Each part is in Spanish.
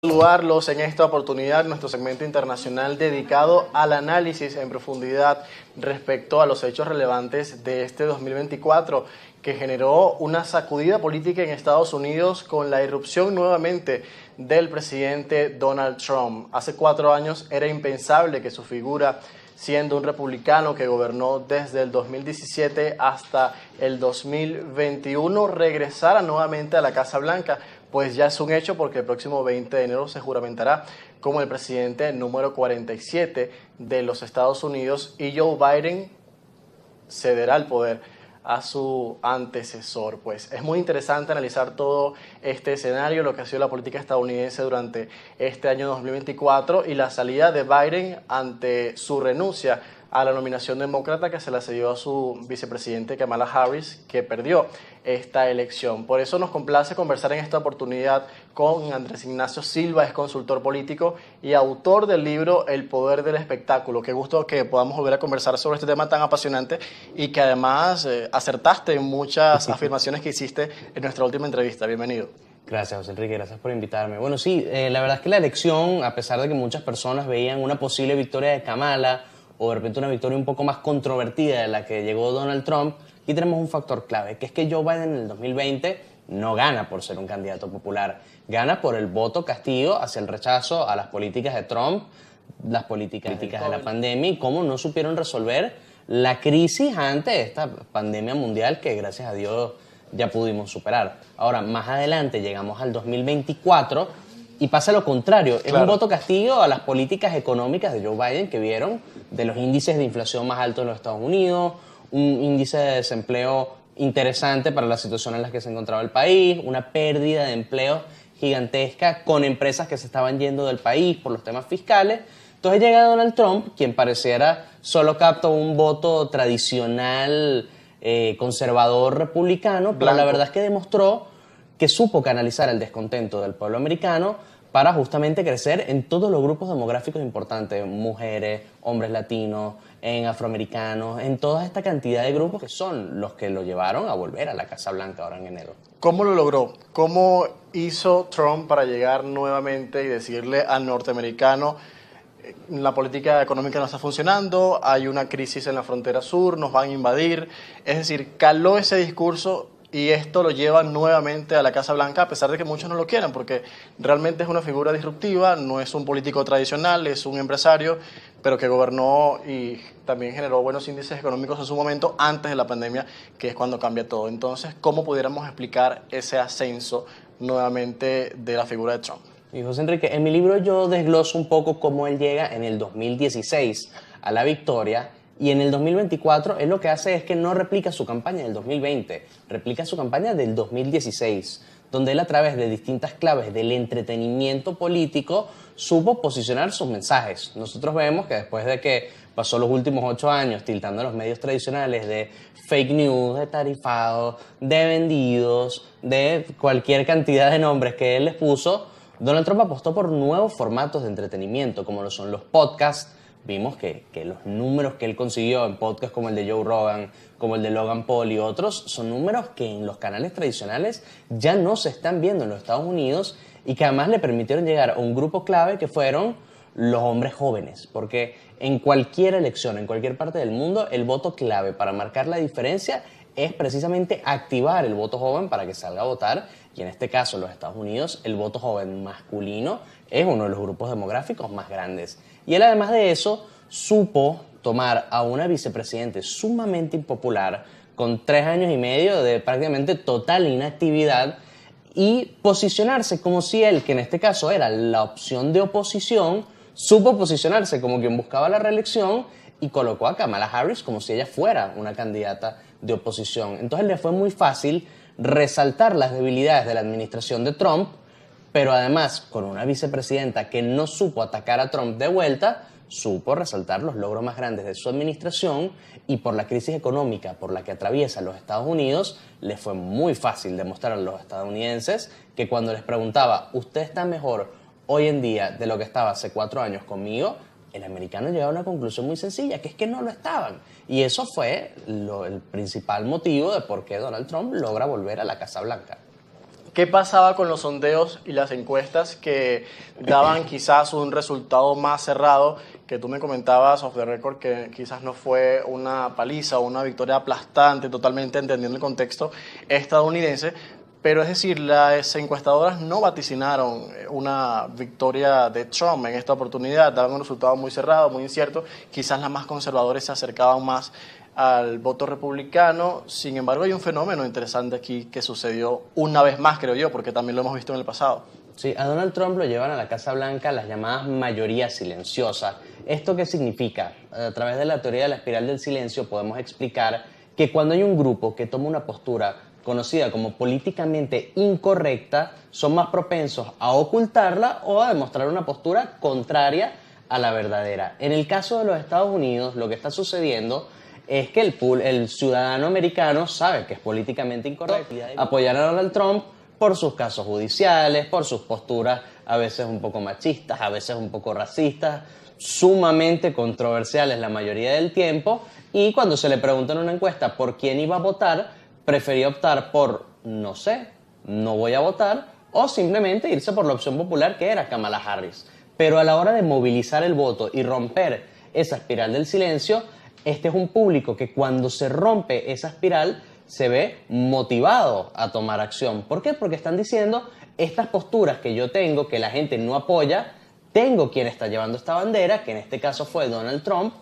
Saludarlos en esta oportunidad, nuestro segmento internacional dedicado al análisis en profundidad respecto a los hechos relevantes de este 2024, que generó una sacudida política en Estados Unidos con la irrupción nuevamente del presidente Donald Trump. Hace 4 años era impensable que su figura, siendo un republicano que gobernó desde el 2017 hasta el 2021, regresara nuevamente a la Casa Blanca. Pues ya es un hecho porque el próximo 20 de enero se juramentará como el presidente número 47 de los Estados Unidos y Joe Biden cederá el poder a su antecesor. Pues es muy interesante analizar todo este escenario, lo que ha sido la política estadounidense durante este año 2024 y la salida de Biden ante su renuncia a la nominación demócrata que se la cedió a su vicepresidente Kamala Harris, que perdió esta elección. Por eso nos complace conversar en esta oportunidad con Andrés Ignacio Silva, es consultor político y autor del libro El Poder del Espectáculo. Qué gusto que podamos volver a conversar sobre este tema tan apasionante y que además acertaste en muchas afirmaciones que hiciste en nuestra última entrevista. Bienvenido. Gracias, José Enrique, gracias por invitarme. Bueno, sí, la verdad es que la elección, a pesar de que muchas personas veían una posible victoria de Kamala o de repente una victoria un poco más controvertida de la que llegó Donald Trump, aquí tenemos un factor clave, que es que Joe Biden en el 2020 no gana por ser un candidato popular, gana por el voto castigo hacia el rechazo a las políticas de Trump, las políticas de la pandemia y cómo no supieron resolver la crisis ante esta pandemia mundial que gracias a Dios ya pudimos superar. Ahora, más adelante llegamos al 2024 y pasa lo contrario. Claro. Es un voto castigo a las políticas económicas de Joe Biden que vieron de los índices de inflación más altos en los Estados Unidos, un índice de desempleo interesante para la situación en la que se encontraba el país, una pérdida de empleo gigantesca con empresas que se estaban yendo del país por los temas fiscales. Entonces llega Donald Trump, quien pareciera solo capta un voto tradicional conservador republicano, pero la verdad es que demostró que supo canalizar el descontento del pueblo americano para justamente crecer en todos los grupos demográficos importantes, mujeres, hombres latinos, en afroamericanos, en toda esta cantidad de grupos que son los que lo llevaron a volver a la Casa Blanca ahora en enero. ¿Cómo lo logró? ¿Cómo hizo Trump para llegar nuevamente y decirle al norteamericano: la política económica no está funcionando, hay una crisis en la frontera sur, nos van a invadir? Es decir, caló ese discurso y esto lo lleva nuevamente a la Casa Blanca, a pesar de que muchos no lo quieran, porque realmente es una figura disruptiva, no es un político tradicional, es un empresario, pero que gobernó y también generó buenos índices económicos en su momento antes de la pandemia, que es cuando cambia todo. Entonces, ¿cómo pudiéramos explicar ese ascenso nuevamente de la figura de Trump? Y José Enrique, en mi libro yo desgloso un poco cómo él llega en el 2016 a la victoria. Y en el 2024 él lo que hace es que no replica su campaña del 2020, replica su campaña del 2016, donde él a través de distintas claves del entretenimiento político supo posicionar sus mensajes. Nosotros vemos que después de que pasó los últimos 8 años tiltando a los medios tradicionales de fake news, de tarifados, de vendidos, de cualquier cantidad de nombres que él les puso, Donald Trump apostó por nuevos formatos de entretenimiento, como lo son los podcasts. Vimos que los números que él consiguió en podcasts como el de Joe Rogan, como el de Logan Paul y otros, son números que en los canales tradicionales ya no se están viendo en los Estados Unidos y que además le permitieron llegar a un grupo clave que fueron los hombres jóvenes. Porque en cualquier elección, en cualquier parte del mundo, el voto clave para marcar la diferencia es precisamente activar el voto joven para que salga a votar. Y en este caso, en los Estados Unidos, el voto joven masculino es uno de los grupos demográficos más grandes. Y él, además de eso, supo tomar a una vicepresidente sumamente impopular, con 3 años y medio de prácticamente total inactividad, y posicionarse como si él, que en este caso era la opción de oposición, supo posicionarse como quien buscaba la reelección y colocó a Kamala Harris como si ella fuera una candidata de oposición. Entonces le fue muy fácil resaltar las debilidades de la administración de Trump, pero además con una vicepresidenta que no supo atacar a Trump de vuelta, supo resaltar los logros más grandes de su administración, y por la crisis económica por la que atraviesa los Estados Unidos, le fue muy fácil demostrar a los estadounidenses que cuando les preguntaba: ¿usted está mejor hoy en día de lo que estaba hace 4 años conmigo?, el americano llegaba a una conclusión muy sencilla, que es que no lo estaban. Y eso fue el principal motivo de por qué Donald Trump logra volver a la Casa Blanca. ¿Qué pasaba con los sondeos y las encuestas que daban quizás un resultado más cerrado? Que tú me comentabas off the record que quizás no fue una paliza o una victoria aplastante, totalmente entendiendo el contexto estadounidense, pero es decir, las encuestadoras no vaticinaron una victoria de Trump en esta oportunidad, daban un resultado muy cerrado, muy incierto, quizás las más conservadoras se acercaban más al voto republicano. Sin embargo, hay un fenómeno interesante aquí que sucedió una vez más, creo yo, porque también lo hemos visto en el pasado. Sí, a Donald Trump lo llevan a la Casa Blanca las llamadas mayorías silenciosas. ¿Esto qué significa? A través de la teoría de la espiral del silencio podemos explicar que cuando hay un grupo que toma una postura conocida como políticamente incorrecta, son más propensos a ocultarla o a demostrar una postura contraria a la verdadera. En el caso de los Estados Unidos, lo que está sucediendo es que el ciudadano americano sabe que es políticamente incorrecto apoyar a Donald Trump por sus casos judiciales, por sus posturas a veces un poco machistas, a veces un poco racistas, sumamente controversiales la mayoría del tiempo, y cuando se le pregunta en una encuesta por quién iba a votar, prefería optar por no sé, no voy a votar, o simplemente irse por la opción popular que era Kamala Harris. Pero a la hora de movilizar el voto y romper esa espiral del silencio, este es un público que cuando se rompe esa espiral se ve motivado a tomar acción. ¿Por qué? Porque están diciendo, estas posturas que yo tengo, que la gente no apoya, tengo quien está llevando esta bandera, que en este caso fue Donald Trump,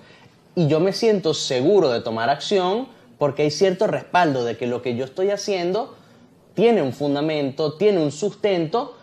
y yo me siento seguro de tomar acción porque hay cierto respaldo de que lo que yo estoy haciendo tiene un fundamento, tiene un sustento,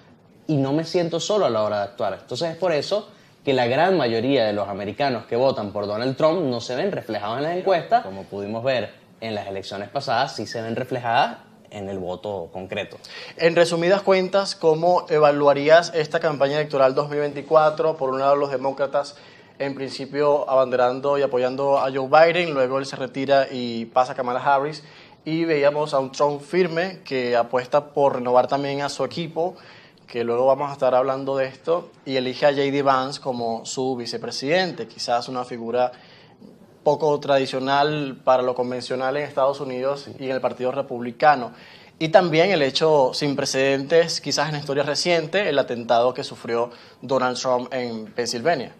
y no me siento solo a la hora de actuar. Entonces es por eso que la gran mayoría de los americanos que votan por Donald Trump no se ven reflejados en las encuestas, como pudimos ver en las elecciones pasadas, sí se ven reflejadas en el voto concreto. En resumidas cuentas, ¿cómo evaluarías esta campaña electoral 2024? Por un lado, los demócratas en principio abanderando y apoyando a Joe Biden, luego él se retira y pasa a Kamala Harris, y veíamos a un Trump firme que apuesta por renovar también a su equipo, que luego vamos a estar hablando de esto, y elige a J.D. Vance como su vicepresidente, quizás una figura poco tradicional para lo convencional en Estados Unidos y en el Partido Republicano. Y también el hecho sin precedentes, quizás en la historia reciente, el atentado que sufrió Donald Trump en Pensilvania.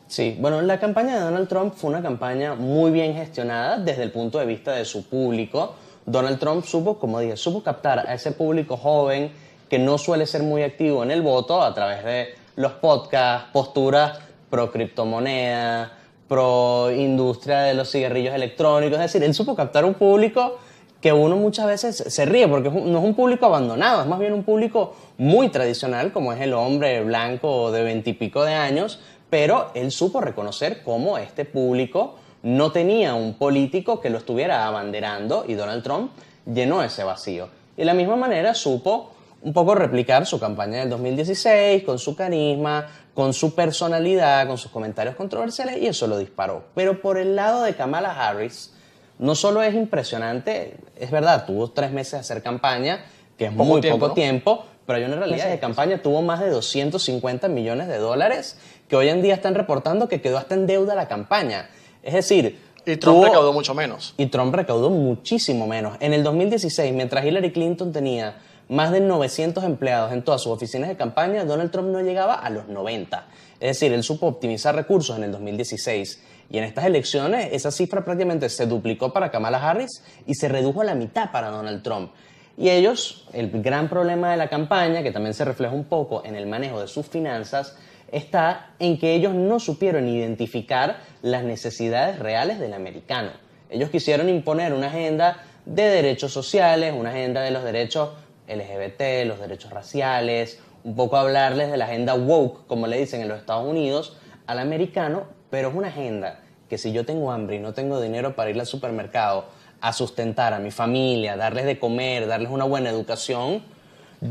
Sí, bueno, la campaña de Donald Trump fue una campaña muy bien gestionada desde el punto de vista de su público. Donald Trump supo, como dije, supo captar a ese público joven que no suele ser muy activo en el voto a través de los podcasts, posturas pro criptomoneda, pro industria de los cigarrillos electrónicos. Es decir, él supo captar un público que uno muchas veces se ríe porque no es un público abandonado, es más bien un público muy tradicional, como es el hombre blanco de 20 y pico de años, pero él supo reconocer cómo este público no tenía un político que lo estuviera abanderando, y Donald Trump llenó ese vacío. Y de la misma manera supo un poco replicar su campaña del 2016 con su carisma, con su personalidad, con sus comentarios controversiales, y eso lo disparó. Pero por el lado de Kamala Harris, no solo es impresionante, es verdad, tuvo 3 meses de hacer campaña, que es muy poco tiempo, pero hay una realidad de campaña, tuvo más de 250 millones de dólares, que hoy en día están reportando que quedó hasta en deuda la campaña. Es decir, y Trump recaudó mucho menos. Y Trump recaudó muchísimo menos. En el 2016, mientras Hillary Clinton tenía más de 900 empleados en todas sus oficinas de campaña, Donald Trump no llegaba a los 90. Es decir, él supo optimizar recursos en el 2016. Y en estas elecciones esa cifra prácticamente se duplicó para Kamala Harris y se redujo a la mitad para Donald Trump. Y ellos, el gran problema de la campaña, que también se refleja un poco en el manejo de sus finanzas, está en que ellos no supieron identificar las necesidades reales del americano. Ellos quisieron imponer una agenda de derechos sociales, una agenda de los derechos LGBT, los derechos raciales, un poco hablarles de la agenda woke, como le dicen en los Estados Unidos, al americano, pero es una agenda que si yo tengo hambre y no tengo dinero para ir al supermercado a sustentar a mi familia, darles de comer, darles una buena educación,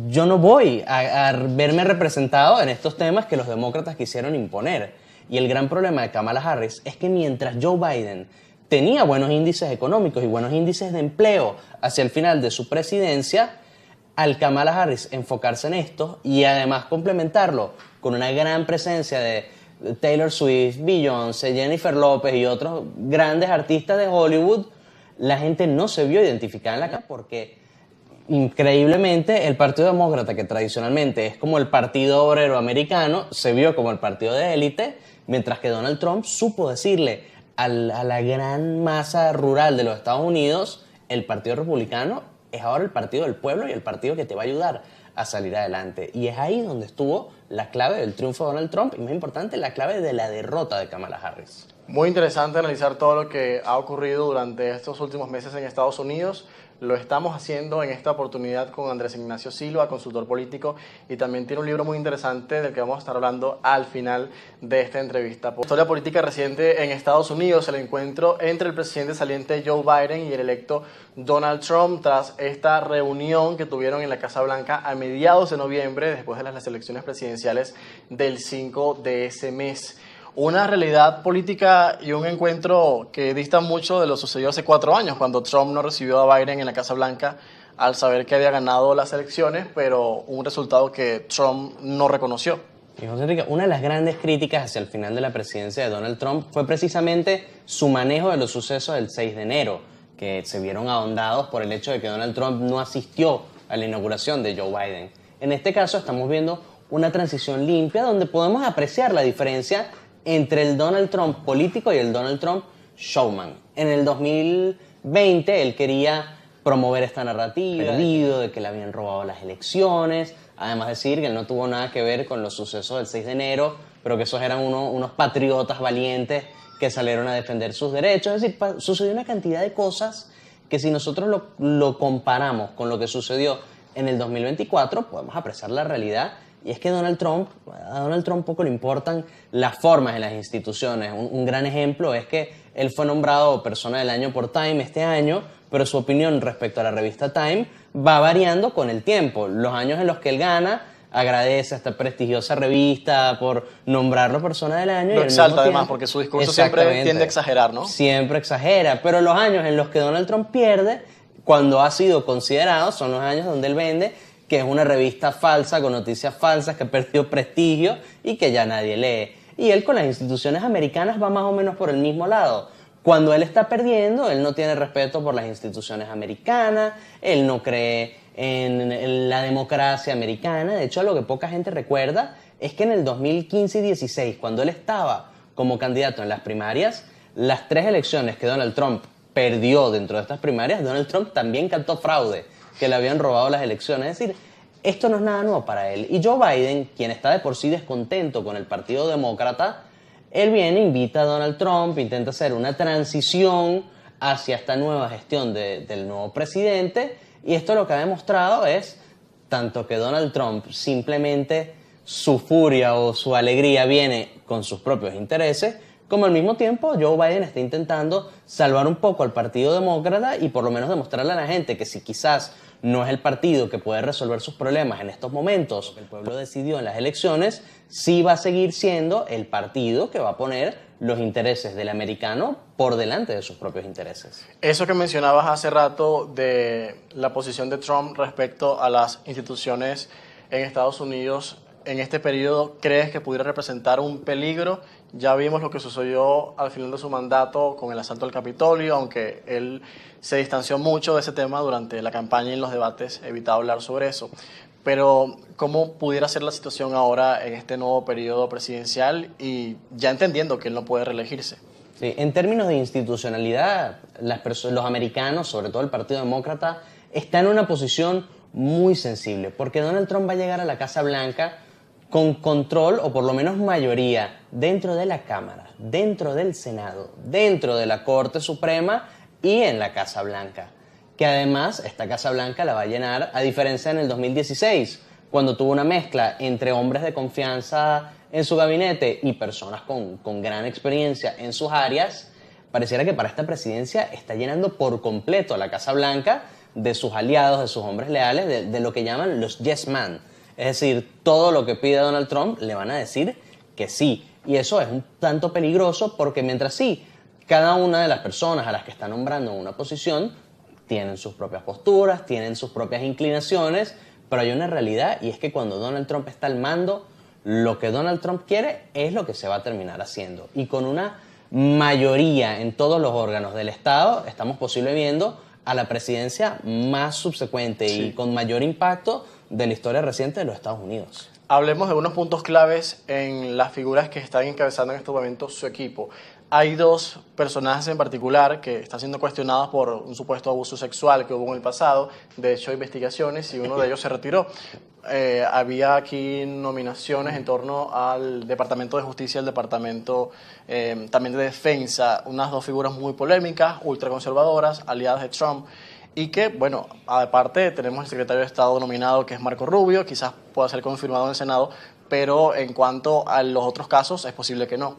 yo no voy a verme representado en estos temas que los demócratas quisieron imponer. Y el gran problema de Kamala Harris es que mientras Joe Biden tenía buenos índices económicos y buenos índices de empleo hacia el final de su presidencia, al Kamala Harris enfocarse en esto y además complementarlo con una gran presencia de Taylor Swift, Beyoncé, Jennifer López y otros grandes artistas de Hollywood, la gente no se vio identificada en la campaña porque Increíblemente, el Partido Demócrata, que tradicionalmente es como el partido obrero americano, se vio como el partido de élite, mientras que Donald Trump supo decirle a la gran masa rural de los Estados Unidos, el Partido Republicano es ahora el partido del pueblo y el partido que te va a ayudar a salir adelante. Y es ahí donde estuvo la clave del triunfo de Donald Trump y, más importante, la clave de la derrota de Kamala Harris. Muy interesante analizar todo lo que ha ocurrido durante estos últimos meses en Estados Unidos. Lo estamos haciendo en esta oportunidad con Andrés Ignacio Silva, consultor político, y también tiene un libro muy interesante del que vamos a estar hablando al final de esta entrevista. Historia política reciente en Estados Unidos, el encuentro entre el presidente saliente Joe Biden y el electo Donald Trump tras esta reunión que tuvieron en la Casa Blanca a mediados de noviembre, después de las elecciones presidenciales del 5 de ese mes. Una realidad política y un encuentro que dista mucho de lo sucedido hace 4 años, cuando Trump no recibió a Biden en la Casa Blanca al saber que había ganado las elecciones, pero un resultado que Trump no reconoció. Y José Enrique, una de las grandes críticas hacia el final de la presidencia de Donald Trump fue precisamente su manejo de los sucesos del 6 de enero, que se vieron ahondados por el hecho de que Donald Trump no asistió a la inauguración de Joe Biden. En este caso estamos viendo una transición limpia donde podemos apreciar la diferencia entre el Donald Trump político y el Donald Trump showman. En el 2020 él quería promover esta narrativa de que le habían robado las elecciones, además decir que él no tuvo nada que ver con los sucesos del 6 de enero, pero que esos eran unos patriotas valientes que salieron a defender sus derechos. Es decir, sucedió una cantidad de cosas que si nosotros lo comparamos con lo que sucedió en el 2024, podemos apreciar la realidad. Y es que a Donald Trump poco le importan las formas en las instituciones. Un gran ejemplo es que él fue nombrado persona del año por Time este año, pero su opinión respecto a la revista Time va variando con el tiempo. Los años en los que él gana, agradece a esta prestigiosa revista por nombrarlo persona del año. Lo exalta además, porque su discurso siempre tiende a exagerar, ¿no? Siempre exagera, pero los años en los que Donald Trump pierde, cuando ha sido considerado, son los años donde él vende que es una revista falsa, con noticias falsas, que perdió prestigio y que ya nadie lee. Y él con las instituciones americanas va más o menos por el mismo lado. Cuando él está perdiendo, él no tiene respeto por las instituciones americanas, él no cree en la democracia americana. De hecho, lo que poca gente recuerda es que en el 2015 y 2016, cuando él estaba como candidato en las primarias, las 3 elecciones que Donald Trump perdió dentro de estas primarias, Donald Trump también cantó fraude, que le habían robado las elecciones. Es decir, esto no es nada nuevo para él. Y Joe Biden, quien está de por sí descontento con el Partido Demócrata, él viene, invita a Donald Trump, intenta hacer una transición hacia esta nueva gestión del nuevo presidente, y esto lo que ha demostrado es tanto que Donald Trump simplemente su furia o su alegría viene con sus propios intereses, como al mismo tiempo Joe Biden está intentando salvar un poco al Partido Demócrata y por lo menos demostrarle a la gente que si quizás no es el partido que puede resolver sus problemas en estos momentos, que el pueblo decidió en las elecciones, sí va a seguir siendo el partido que va a poner los intereses del americano por delante de sus propios intereses. Eso que mencionabas hace rato de la posición de Trump respecto a las instituciones en Estados Unidos, en este periodo, ¿crees que pudiera representar un peligro? Ya vimos lo que sucedió al final de su mandato con el asalto al Capitolio, aunque él se distanció mucho de ese tema durante la campaña y en los debates, evitaba hablar sobre eso. Pero, ¿cómo pudiera ser la situación ahora en este nuevo periodo presidencial y ya entendiendo que él no puede reelegirse? Sí, en términos de institucionalidad, los americanos, sobre todo el Partido Demócrata, están en una posición muy sensible, porque Donald Trump va a llegar a la Casa Blanca con control, o por lo menos mayoría, dentro de la Cámara, dentro del Senado, dentro de la Corte Suprema y en la Casa Blanca. Que además, esta Casa Blanca la va a llenar, a diferencia en el 2016, cuando tuvo una mezcla entre hombres de confianza en su gabinete y personas con gran experiencia en sus áreas. Pareciera que para esta presidencia está llenando por completo a la Casa Blanca de sus aliados, de sus hombres leales, de lo que llaman los yes man. Es decir, todo lo que pide Donald Trump le van a decir que sí. Y eso es un tanto peligroso porque mientras sí, cada una de las personas a las que está nombrando en una posición tienen sus propias posturas, tienen sus propias inclinaciones, pero hay una realidad y es que cuando Donald Trump está al mando, lo que Donald Trump quiere es lo que se va a terminar haciendo. Y con una mayoría en todos los órganos del Estado, estamos posible viendo a la presidencia más subsecuente Sí. y con mayor impacto de la historia reciente de los Estados Unidos. Hablemos de unos puntos claves en las figuras que están encabezando en este momento su equipo. Hay dos personajes en particular que están siendo cuestionados por un supuesto abuso sexual que hubo en el pasado. De hecho, hay investigaciones y uno de ellos se retiró. Había aquí nominaciones en torno al Departamento de Justicia y al Departamento también de Defensa. Unas dos figuras muy polémicas, ultraconservadoras, aliadas de Trump. Y que, bueno, aparte tenemos el secretario de Estado nominado, que es Marco Rubio, quizás pueda ser confirmado en el Senado, pero en cuanto a los otros casos, es posible que no.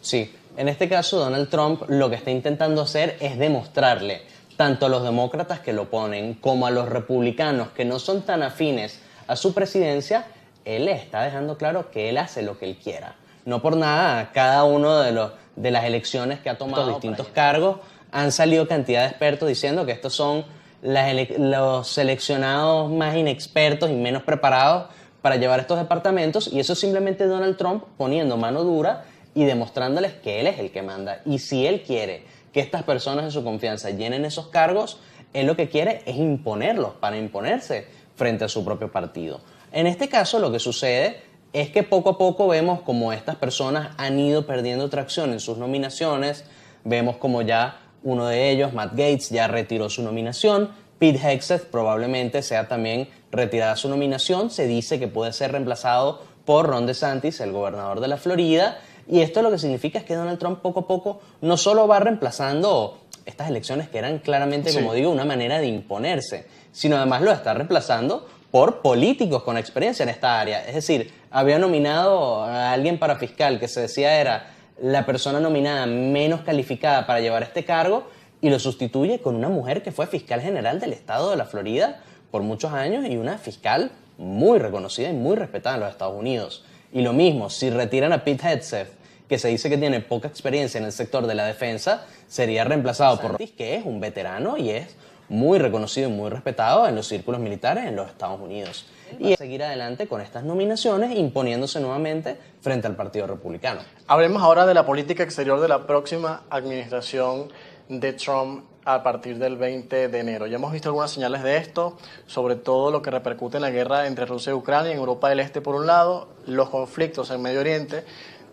Sí, en este caso Donald Trump lo que está intentando hacer es demostrarle tanto a los demócratas que lo ponen como a los republicanos que no son tan afines a su presidencia, él le está dejando claro que él hace lo que él quiera. No por nada, cada uno de las elecciones que ha tomado distintos cargos han salido cantidad de expertos diciendo que estos son los seleccionados más inexpertos y menos preparados para llevar estos departamentos, y eso es simplemente Donald Trump poniendo mano dura y demostrándoles que él es el que manda. Y si él quiere que estas personas de su confianza llenen esos cargos, él lo que quiere es imponerlos para imponerse frente a su propio partido. En este caso lo que sucede es que poco a poco vemos como estas personas han ido perdiendo tracción en sus nominaciones. Vemos como ya uno de ellos, Matt Gaetz, ya retiró su nominación. Pete Hegseth probablemente sea también retirada su nominación. Se dice que puede ser reemplazado por Ron DeSantis, el gobernador de la Florida. Y esto lo que significa es que Donald Trump poco a poco no solo va reemplazando estas elecciones que eran claramente, como digo, una manera de imponerse, sino además lo está reemplazando por políticos con experiencia en esta área. Es decir, había nominado a alguien para fiscal que se decía era la persona nominada menos calificada para llevar este cargo, y lo sustituye con una mujer que fue fiscal general del estado de la Florida por muchos años y una fiscal muy reconocida y muy respetada en los Estados Unidos. Y lo mismo, si retiran a Pete Hegseth, que se dice que tiene poca experiencia en el sector de la defensa, sería reemplazado por Ron DeSantis, que es un veterano y es muy reconocido y muy respetado en los círculos militares en los Estados Unidos. Y seguir adelante con estas nominaciones, imponiéndose nuevamente frente al Partido Republicano. Hablemos ahora de la política exterior de la próxima administración de Trump a partir del 20 de enero. Ya hemos visto algunas señales de esto, sobre todo lo que repercute en la guerra entre Rusia y Ucrania, en Europa del Este por un lado, los conflictos en Medio Oriente,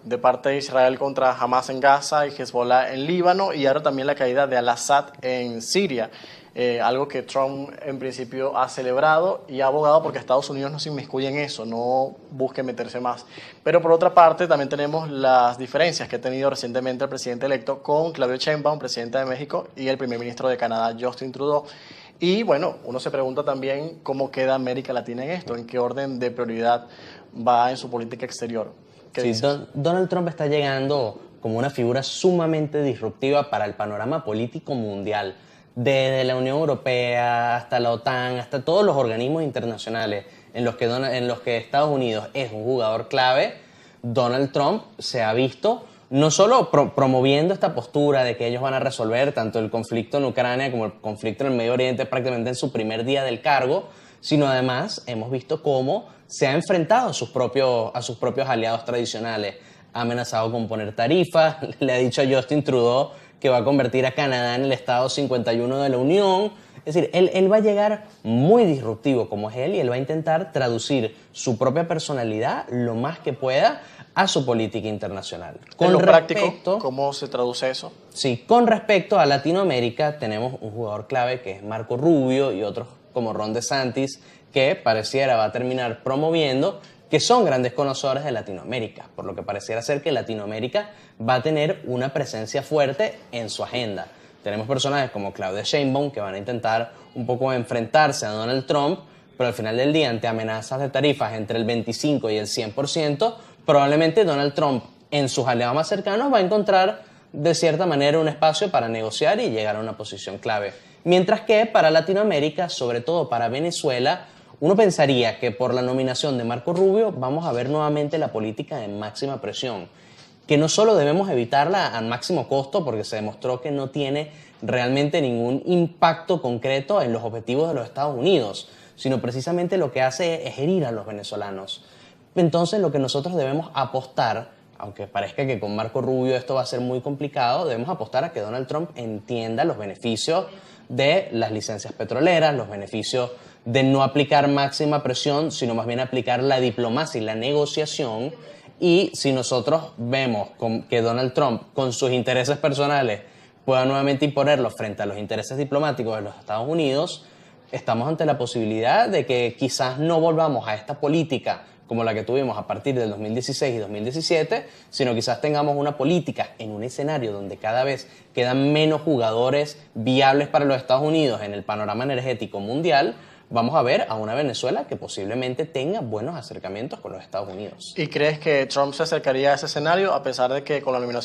de parte de Israel contra Hamas en Gaza y Hezbollah en Líbano, y ahora también la caída de Al-Assad en Siria. Algo que Trump en principio ha celebrado y ha abogado porque Estados Unidos no se inmiscuye en eso, no busque meterse más. Pero por otra parte también tenemos las diferencias que ha tenido recientemente el presidente electo con Claudia Sheinbaum, presidenta de México, y el primer ministro de Canadá, Justin Trudeau. Y bueno, uno se pregunta también cómo queda América Latina en esto, en qué orden de prioridad va en su política exterior. Sí, Donald Trump está llegando como una figura sumamente disruptiva para el panorama político mundial. Desde la Unión Europea hasta la OTAN, hasta todos los organismos internacionales en los que Estados Unidos es un jugador clave, Donald Trump se ha visto no solo promoviendo esta postura de que ellos van a resolver tanto el conflicto en Ucrania como el conflicto en el Medio Oriente prácticamente en su primer día del cargo, sino además hemos visto cómo se ha enfrentado a sus propios aliados tradicionales. Ha amenazado con poner tarifas, le ha dicho a Justin Trudeau que va a convertir a Canadá en el estado 51 de la Unión. Es decir, él va a llegar muy disruptivo como es él, y él va a intentar traducir su propia personalidad lo más que pueda a su política internacional. En lo práctico, ¿cómo se traduce eso? Sí, con respecto a Latinoamérica tenemos un jugador clave que es Marco Rubio y otros como Ron DeSantis, que pareciera va a terminar promoviendo, que son grandes conocedores de Latinoamérica, por lo que pareciera ser que Latinoamérica va a tener una presencia fuerte en su agenda. Tenemos personajes como Claudia Sheinbaum que van a intentar un poco enfrentarse a Donald Trump, pero al final del día, ante amenazas de tarifas entre el 25 y el 100%, probablemente Donald Trump en sus aliados más cercanos va a encontrar de cierta manera un espacio para negociar y llegar a una posición clave. Mientras que para Latinoamérica, sobre todo para Venezuela, uno pensaría que por la nominación de Marco Rubio vamos a ver nuevamente la política de máxima presión, que no solo debemos evitarla al máximo costo porque se demostró que no tiene realmente ningún impacto concreto en los objetivos de los Estados Unidos, sino precisamente lo que hace es herir a los venezolanos. Entonces lo que nosotros debemos apostar aunque parezca que con Marco Rubio esto va a ser muy complicado, debemos apostar a que Donald Trump entienda los beneficios de las licencias petroleras, los beneficios de no aplicar máxima presión, sino más bien aplicar la diplomacia y la negociación. Y si nosotros vemos que Donald Trump, con sus intereses personales, pueda nuevamente imponerlos frente a los intereses diplomáticos de los Estados Unidos, estamos ante la posibilidad de que quizás no volvamos a esta política como la que tuvimos a partir del 2016 y 2017, sino quizás tengamos una política en un escenario donde cada vez quedan menos jugadores viables para los Estados Unidos en el panorama energético mundial. Vamos a ver a una Venezuela que posiblemente tenga buenos acercamientos con los Estados Unidos. ¿Y crees que Trump se acercaría a ese escenario a pesar de que con la nominación